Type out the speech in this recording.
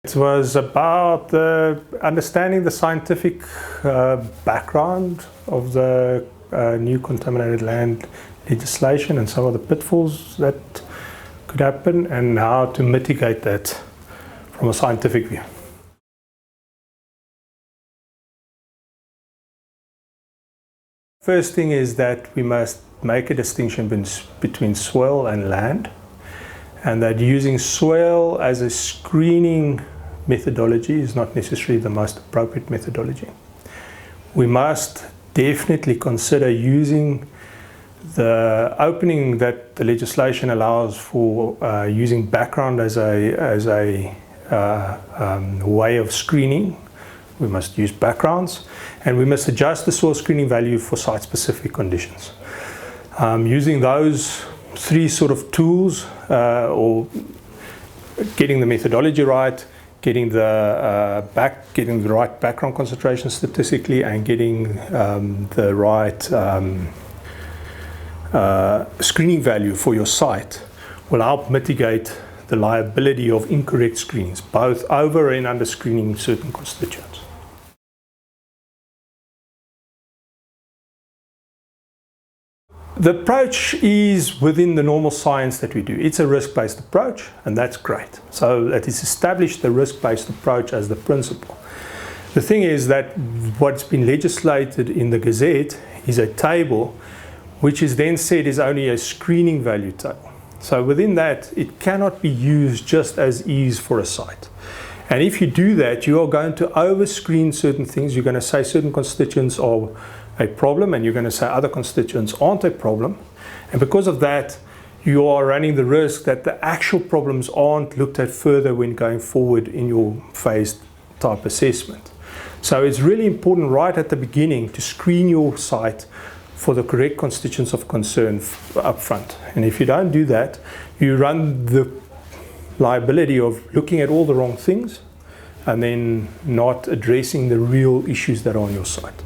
It was about understanding the scientific background of the new contaminated land legislation and some of the pitfalls that could happen and how to mitigate that from a scientific view. First thing is that we must make a distinction between soil and land, and that using soil as a screening methodology is not necessarily the most appropriate methodology. We must definitely consider using the opening that the legislation allows for using background as a way of screening. We must use backgrounds, and we must adjust the soil screening value for site-specific conditions. Using those three sort of tools, or getting the methodology right, getting the right background concentration statistically, and getting the right screening value for your site will help mitigate the liability of incorrect screenings, both over and under screening certain constituents. The approach is within the normal science that we do. It's a risk-based approach, and that's great. So that is established the risk-based approach as the principle. The thing is that what's been legislated in the Gazette is a table which is then said is only a screening value table. So within that, it cannot be used just as is for a site. And if you do that, you are going to over-screen certain things. You're going to say certain constituents are a problem, and you're going to say other constituents aren't a problem. And because of that, you are running the risk that the actual problems aren't looked at further when going forward in your phased type assessment. So it's really important right at the beginning to screen your site for the correct constituents of concern up front. And if you don't do that, you run the liability of looking at all the wrong things and then not addressing the real issues that are on your site.